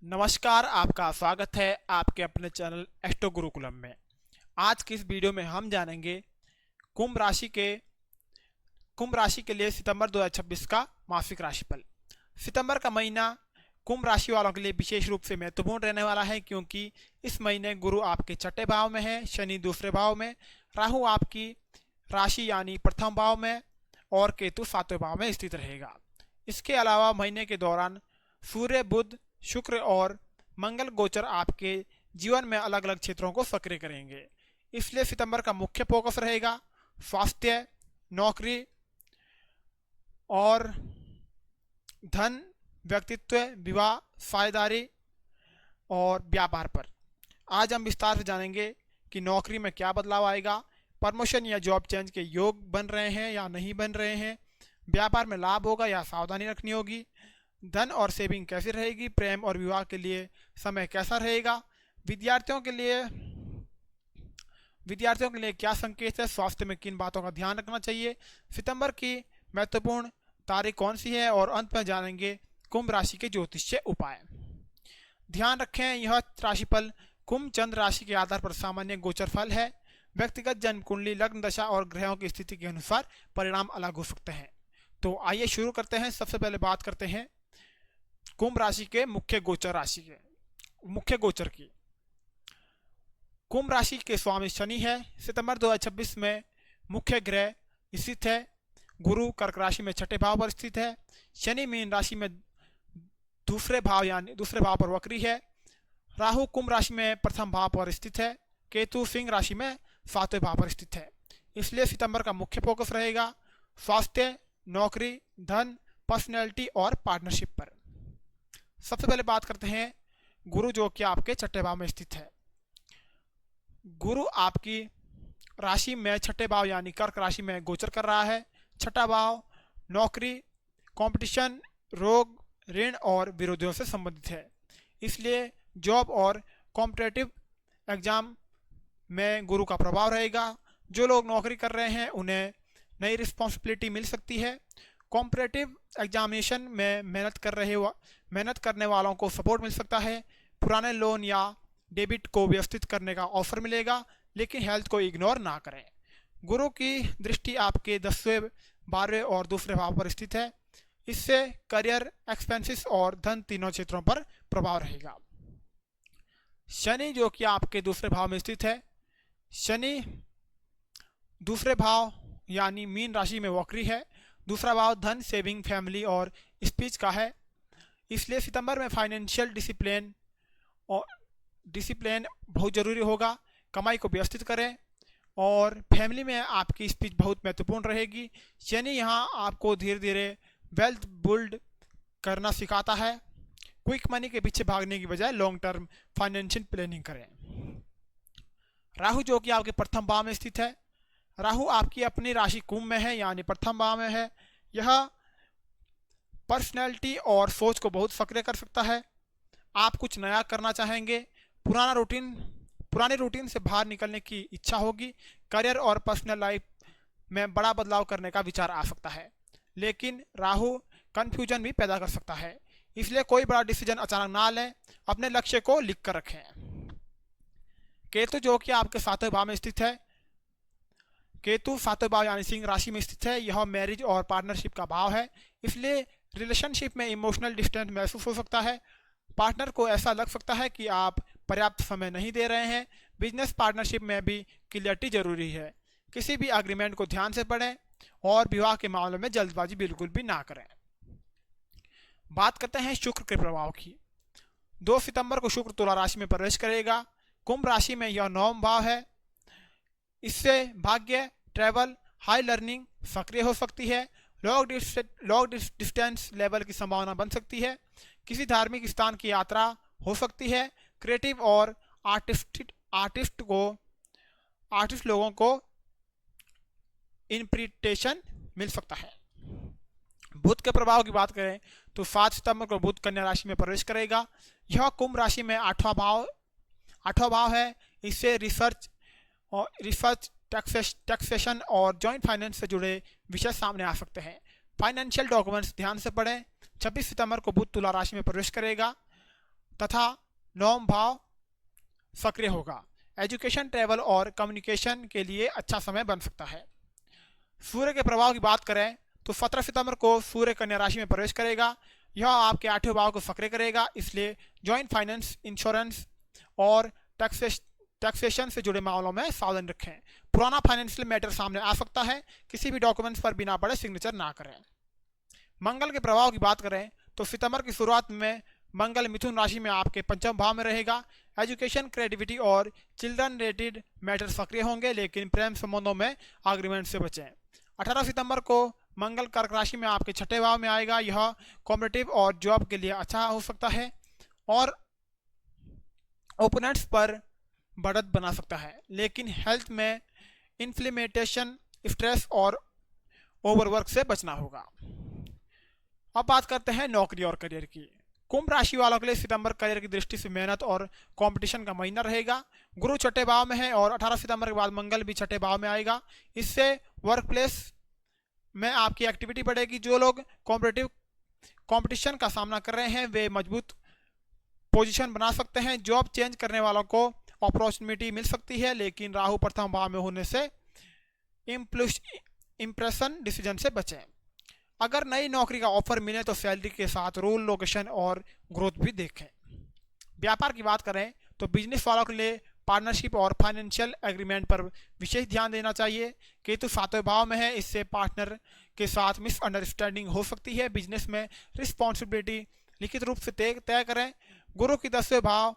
नमस्कार, आपका स्वागत है आपके अपने चैनल एस्ट्रो गुरुकुलम में। आज की इस वीडियो में हम जानेंगे कुंभ राशि के लिए सितंबर 2026 का मासिक राशिफल। सितंबर का महीना कुंभ राशि वालों के लिए विशेष रूप से महत्वपूर्ण रहने वाला है, क्योंकि इस महीने गुरु आपके छठे भाव में है, शनि दूसरे भाव में, राहु आपकी राशि यानी प्रथम भाव में और केतु सातवें भाव में स्थित रहेगा। इसके अलावा महीने के दौरान सूर्य, बुध, शुक्र और मंगल गोचर आपके जीवन में अलग अलग क्षेत्रों को सक्रिय करेंगे। इसलिए सितंबर का मुख्य फोकस रहेगा स्वास्थ्य, नौकरी और धन, व्यक्तित्व, विवाह, साझेदारी और व्यापार पर। आज हम विस्तार से जानेंगे कि नौकरी में क्या बदलाव आएगा, प्रमोशन या जॉब चेंज के योग बन रहे हैं या नहीं बन रहे हैं, व्यापार में लाभ होगा या सावधानी रखनी होगी, धन और सेविंग कैसी रहेगी, प्रेम और विवाह के लिए समय कैसा रहेगा, विद्यार्थियों के लिए क्या संकेत है, स्वास्थ्य में किन बातों का ध्यान रखना चाहिए, सितंबर की महत्वपूर्ण तारीख कौन सी है और अंत में जानेंगे कुंभ राशि के ज्योतिष्य उपाय। ध्यान रखें, यह राशिफल कुंभ चंद्र राशि के आधार पर सामान्य गोचर फल है। व्यक्तिगत जन्म कुंडली, लग्न दशा और ग्रहों की स्थिति के अनुसार परिणाम अलग हो सकते हैं। तो आइए शुरू करते हैं। सबसे पहले बात करते हैं कुंभ राशि के मुख्य गोचर की। कुंभ राशि के स्वामी शनि है। सितंबर 2026 में मुख्य ग्रह स्थित है। गुरु कर्क राशि में छठे भाव पर स्थित है। शनि मीन राशि में दूसरे भाव पर वक्री है। राहु कुंभ राशि में प्रथम भाव पर स्थित है। केतु सिंह राशि में सातवें भाव पर स्थित है। इसलिए सितंबर का मुख्य फोकस रहेगा स्वास्थ्य, नौकरी, धन, पर्सनैलिटी और पार्टनरशिप पर। सबसे पहले बात करते हैं गुरु, जो कि आपके छठे भाव में स्थित है। गुरु आपकी राशि में छठे भाव यानी कर्क राशि में गोचर कर रहा है। छठा भाव नौकरी, कंपटीशन, रोग, ऋण और विरोधियों से संबंधित है। इसलिए जॉब और कॉम्पिटिटिव एग्जाम में गुरु का प्रभाव रहेगा। जो लोग नौकरी कर रहे हैं उन्हें नई रिस्पॉन्सिबिलिटी मिल सकती है। कॉम्पिटिटिव एग्जामिनेशन में मेहनत करने वालों को सपोर्ट मिल सकता है। पुराने लोन या डेबिट को व्यवस्थित करने का ऑफर मिलेगा, लेकिन हेल्थ को इग्नोर ना करें। गुरु की दृष्टि आपके 10वें, 12वें और दूसरे भाव पर स्थित है। इससे करियर, एक्सपेंसेस और धन तीनों क्षेत्रों पर प्रभाव रहेगा। शनि, जो कि आपके दूसरे भाव में स्थित है। शनि दूसरे भाव यानी मीन राशि में वक्री है। दूसरा भाव धन, सेविंग, फैमिली और स्पीच का है। इसलिए सितंबर में फाइनेंशियल डिसिप्लिन बहुत ज़रूरी होगा। कमाई को व्यवस्थित करें और फैमिली में आपकी स्पीच बहुत महत्वपूर्ण रहेगी। शनि यहाँ आपको धीरे धीरे वेल्थ बिल्ड करना सिखाता है। क्विक मनी के पीछे भागने की बजाय लॉन्ग टर्म फाइनेंशियल प्लानिंग करें। राहु, जो कि आपके प्रथम भाव में स्थित है। राहु आपकी अपनी राशि कुंभ में है यानी प्रथम भाव में है। यह पर्सनैलिटी और सोच को बहुत सक्रिय कर सकता है। आप कुछ नया करना चाहेंगे। पुरानी रूटीन से बाहर निकलने की इच्छा होगी। करियर और पर्सनल लाइफ में बड़ा बदलाव करने का विचार आ सकता है, लेकिन राहु कंफ्यूजन भी पैदा कर सकता है। इसलिए कोई बड़ा डिसीजन अचानक ना लें। अपने लक्ष्य को लिख कर रखें। केतु, जो कि आपके सातवें भाव में स्थित है। केतु सातवें भाव यानी सिंह राशि में स्थित है। यह मैरिज और पार्टनरशिप का भाव है। इसलिए रिलेशनशिप में इमोशनल डिस्टेंस महसूस हो सकता है। पार्टनर को ऐसा लग सकता है कि आप पर्याप्त समय नहीं दे रहे हैं। बिजनेस पार्टनरशिप में भी क्लियरिटी जरूरी है। किसी भी एग्रीमेंट को ध्यान से पढ़ें और विवाह के मामले में जल्दबाजी बिल्कुल भी ना करें। बात करते हैं शुक्र के प्रभाव की। 2 सितंबर को शुक्र तुला राशि में प्रवेश करेगा। कुंभ राशि में यह नवम भाव है। इससे भाग्य, ट्रैवल, हाई लर्निंग सक्रिय हो सकती है। लॉन्ग डिस्टेंस लेवल की संभावना बन सकती है। किसी धार्मिक स्थान की यात्रा हो सकती है। क्रिएटिव और आर्टिस्ट लोगों को इंस्पिरेशन मिल सकता है। बुध के प्रभाव की बात करें तो 7 सितंबर को बुध कन्या राशि में प्रवेश करेगा। यह कुंभ राशि में आठवां भाव है। इससे रिसर्च, टैक्सेशन और जॉइंट फाइनेंस से जुड़े विषय सामने आ सकते हैं। फाइनेंशियल डॉक्यूमेंट्स ध्यान से पढ़ें। 26 सितंबर को बुध तुला राशि में प्रवेश करेगा। तथा नवम भाव सक्रिय होगा। एजुकेशन, ट्रैवल और कम्युनिकेशन के लिए अच्छा समय बन सकता है। सूर्य के प्रभाव की बात करें तो 17 सितंबर को सूर्य कन्या राशि में प्रवेश करेगा। यह आपके 8वें भाव को सक्रिय करेगा, इसलिए जॉइंट फाइनेंस, इंश्योरेंस और टैक्सेशन से जुड़े मामलों में सावधान रखें। पुराना फाइनेंशियल मैटर सामने आ सकता है, किसी भी डॉक्यूमेंट्स पर बिना पढ़े सिग्नेचर ना करें। मंगल के प्रभाव की बात करें तो सितंबर की शुरुआत में मंगल मिथुन राशि में आपके 5वें भाव में रहेगा। एजुकेशन, क्रिएटिविटी और चिल्ड्रन रिलेटेड मैटर सक्रिय होंगे, लेकिन प्रेम संबंधों में आर्ग्यूमेंट से बचें। 18 सितंबर को मंगल कर्क राशि में आपके 6ठे भाव में आएगा। यह कॉम्पिटिटिव और जॉब के लिए अच्छा हो सकता है और ओपोनेंट्स पर बढ़त बना सकता है, लेकिन हेल्थ में इन्फ्लेमेटेशन, स्ट्रेस और ओवरवर्क से बचना होगा। अब बात करते हैं नौकरी और करियर की। कुंभ राशि वालों के लिए सितंबर करियर की दृष्टि से मेहनत और कंपटीशन का महीना रहेगा। गुरु 6ठे भाव में है और 18 सितंबर के बाद मंगल भी 6ठे भाव में आएगा। इससे वर्क प्लेस में आपकी एक्टिविटी बढ़ेगी। जो लोग कॉम्पिटिटिव कंपटीशन का सामना कर रहे हैं वे मजबूत पोजीशन बना सकते हैं। जॉब चेंज करने वालों को अपॉर्चुनिटी मिल सकती है, लेकिन राहु प्रथम भाव में होने से इंप्रेशन डिसीजन से बचें। अगर नई नौकरी का ऑफर मिले तो सैलरी के साथ रूल, लोकेशन और ग्रोथ भी देखें। व्यापार की बात करें तो बिजनेस वालों के लिए पार्टनरशिप और फाइनेंशियल एग्रीमेंट पर विशेष ध्यान देना चाहिए। केतु 7वें भाव में है, इससे पार्टनर के साथ मिसअंडरस्टैंडिंग हो सकती है। बिजनेस में रिस्पॉन्सिबिलिटी लिखित रूप से तय करें। गुरु की 10वें भाव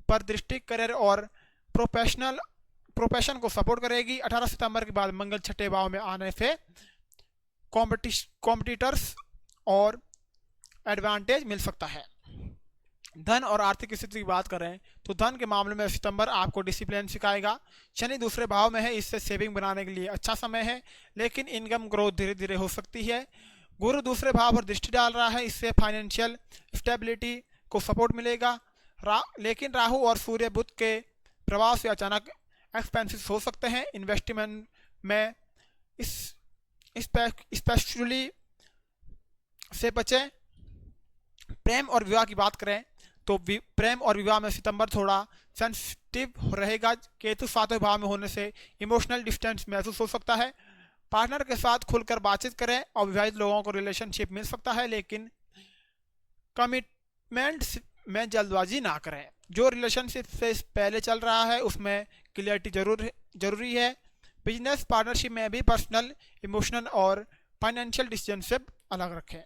पर दृष्टि करियर और प्रोफेशन को सपोर्ट करेगी। 18 सितंबर के बाद मंगल 6ठे भाव में आने से कॉम्पिटिटर्स और एडवांटेज मिल सकता है। धन और आर्थिक स्थिति की बात करें तो धन के मामले में सितंबर आपको डिसिप्लिन सिखाएगा। शनि दूसरे भाव में है, इससे सेविंग बनाने के लिए अच्छा समय है, लेकिन इनकम ग्रोथ धीरे धीरे हो सकती है। गुरु दूसरे भाव पर दृष्टि डाल रहा है, इससे फाइनेंशियल स्टेबिलिटी को सपोर्ट मिलेगा। लेकिन राहु और सूर्य बुध के प्रभाव से अचानक एक्सपेंसेस हो सकते हैं। इन्वेस्टमेंट में स्पेशली से बचें। प्रेम और विवाह की बात करें तो प्रेम और विवाह में सितंबर थोड़ा सेंसिटिव रहेगा। केतु 7वें भाव में होने से इमोशनल डिस्टेंस महसूस हो सकता है। पार्टनर के साथ खुलकर बातचीत करें और विवाहित लोगों को रिलेशनशिप मिल सकता है, लेकिन कमिटमेंट में जल्दबाजी ना करें। जो रिलेशनशिप से पहले चल रहा है उसमें क्लियरिटी जरूरी है। बिजनेस पार्टनरशिप में भी पर्सनल, इमोशनल और फाइनेंशियल डिसीजन से अलग रखें।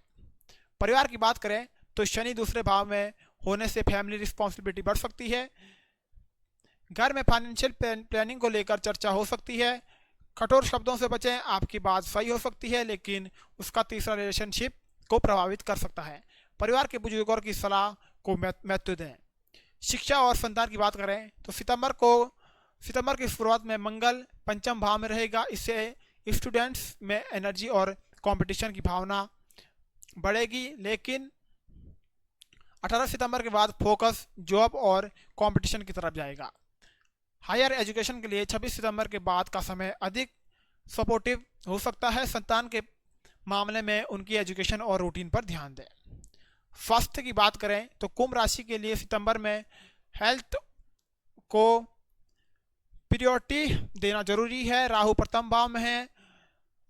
परिवार की बात करें तो शनि दूसरे भाव में होने से फैमिली रिस्पॉन्सिबिलिटी बढ़ सकती है। घर में फाइनेंशियल प्लानिंग को लेकर चर्चा हो सकती है। कठोर शब्दों से बचें। आपकी बात सही हो सकती है, लेकिन उसका तीसरा रिलेशनशिप को प्रभावित कर सकता है। परिवार के बुजुर्गों की सलाह को महत्व दें। शिक्षा और संतान की बात करें तो सितंबर की शुरुआत में मंगल 5वें भाव में रहेगा। इससे स्टूडेंट्स में एनर्जी और कंपटीशन की भावना बढ़ेगी, लेकिन 18 सितंबर के बाद फोकस जॉब और कंपटीशन की तरफ जाएगा। हायर एजुकेशन के लिए 26 सितंबर के बाद का समय अधिक सपोर्टिव हो सकता है। संतान के मामले में उनकी एजुकेशन और रूटीन पर ध्यान दें। स्वास्थ्य की बात करें तो कुंभ राशि के लिए सितंबर में हेल्थ को प्रायोरिटी देना जरूरी है। राहु प्रथम भाव में है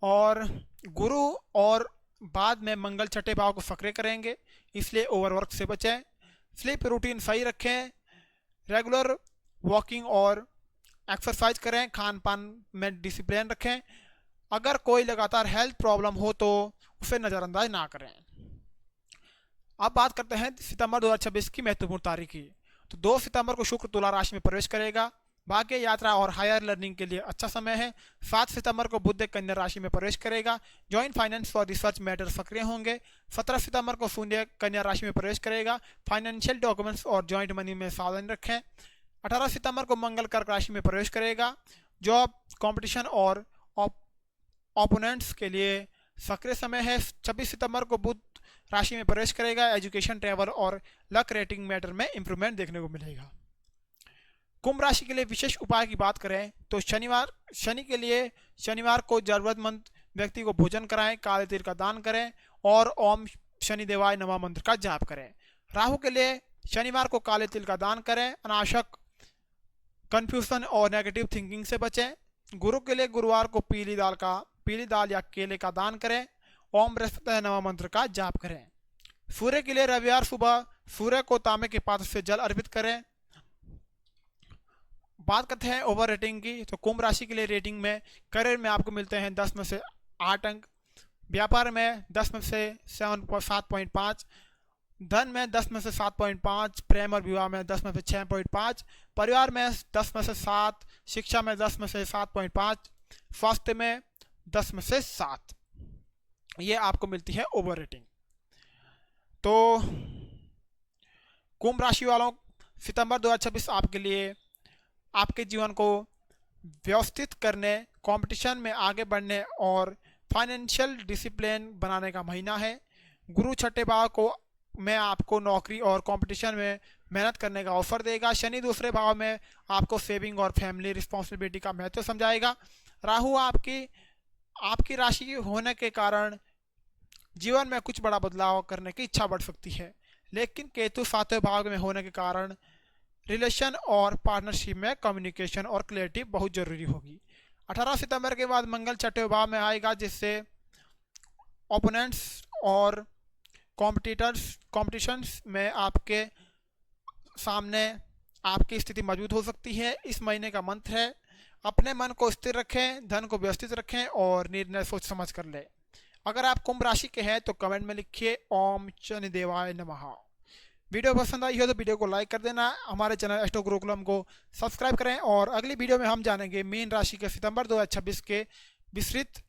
और गुरु और बाद में मंगल 6ठे भाव को सक्रिय करेंगे, इसलिए ओवरवर्क से बचें। स्लीप रूटीन सही रखें। रेगुलर वॉकिंग और एक्सरसाइज करें। खान पान में डिसिप्लिन रखें। अगर कोई लगातार हेल्थ प्रॉब्लम हो तो उसे नज़रअंदाज ना करें। अब बात करते हैं सितंबर 2026 की महत्वपूर्ण तारीख की। तो 2 सितंबर को शुक्र तुला राशि में प्रवेश करेगा। भाग्य, यात्रा और हायर लर्निंग के लिए अच्छा समय है। 7 सितंबर को बुध कन्या राशि में प्रवेश करेगा। जॉइंट फाइनेंस और रिसर्च मैटर सक्रिय होंगे। 17 सितंबर को शून्य कन्या राशि में प्रवेश करेगा। फाइनेंशियल डॉक्यूमेंट्स और जॉइंट मनी में सावधान रखें। 18 सितंबर को मंगल कर्क राशि में प्रवेश करेगा। जॉब, कंपटीशन और ओपोनेंट्स के लिए सक्रिय समय है। 26 सितंबर को बुध राशि में प्रवेश करेगा। एजुकेशन, ट्रैवल और लक रेटिंग मैटर में इंप्रूवमेंट देखने को मिलेगा। कुंभ राशि के लिए विशेष उपाय की बात करें तो शनि के लिए शनिवार को जरूरतमंद व्यक्ति को भोजन कराएं, काले तिल का दान करें और ओम शनि देवाय नमः मंत्र का जाप करें। राहु के लिए शनिवार को काले तिल का दान करें। अनावश्यक कंफ्यूजन और नेगेटिव थिंकिंग से बचें। गुरु के लिए गुरुवार को पीली दाल या केले का दान करें। ओम बृहस्पति नमः मंत्र का जाप करें। सूर्य के लिए रविवार सुबह सूर्य को तांबे के पात्र से जल अर्पित करें। बात करते हैं ओवर रेटिंग की, तो कुंभ राशि के लिए रेटिंग में करियर में आपको मिलते हैं 10 में से 8 अंक, व्यापार में 10 में से 7.5, धन में 10 में से 7.5, प्रेम और विवाह में 10 में से 6.5, परिवार में 10 में से 7, शिक्षा में 10 में से 7.5, स्वास्थ्य में 10 में से 7। ये आपको मिलती है ओवर रेटिंग। तो कुंभ राशि वालों, सितंबर 2026 आपके लिए आपके जीवन को व्यवस्थित करने, कंपटीशन में आगे बढ़ने और फाइनेंशियल डिसिप्लिन बनाने का महीना है। गुरु छठे भाव को में आपको नौकरी और कंपटीशन में मेहनत करने का ऑफर देगा। शनि दूसरे भाव में आपको सेविंग और फैमिली रिस्पॉन्सिबिलिटी का महत्व समझाएगा। राहु आपकी राशि होने के कारण जीवन में कुछ बड़ा बदलाव करने की इच्छा बढ़ सकती है, लेकिन केतु सातवें भाव में होने के कारण रिलेशन और पार्टनरशिप में कम्युनिकेशन और क्लैरिटी बहुत जरूरी होगी। 18 सितंबर के बाद मंगल छठे भाव में आएगा, जिससे ओपोनेंट्स और कॉम्पिटिशन्स में आपके सामने आपकी स्थिति मजबूत हो सकती है। इस महीने का मंत्र है अपने मन को स्थिर रखें, धन को व्यवस्थित रखें और निर्णय सोच समझ कर लें। अगर आप कुंभ राशि के हैं तो कमेंट में लिखिए ओम शनिदेवाय नमः। वीडियो पसंद आई हो तो वीडियो को लाइक कर देना। हमारे चैनल एस्ट्रो गुरुकुलम को सब्सक्राइब करें और अगली वीडियो में हम जानेंगे मीन राशि के सितंबर 2026 के विस्तृत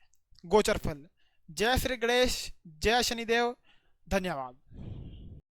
गोचर फल। जय श्री गणेश, जय शनिदेव, धन्यवाद।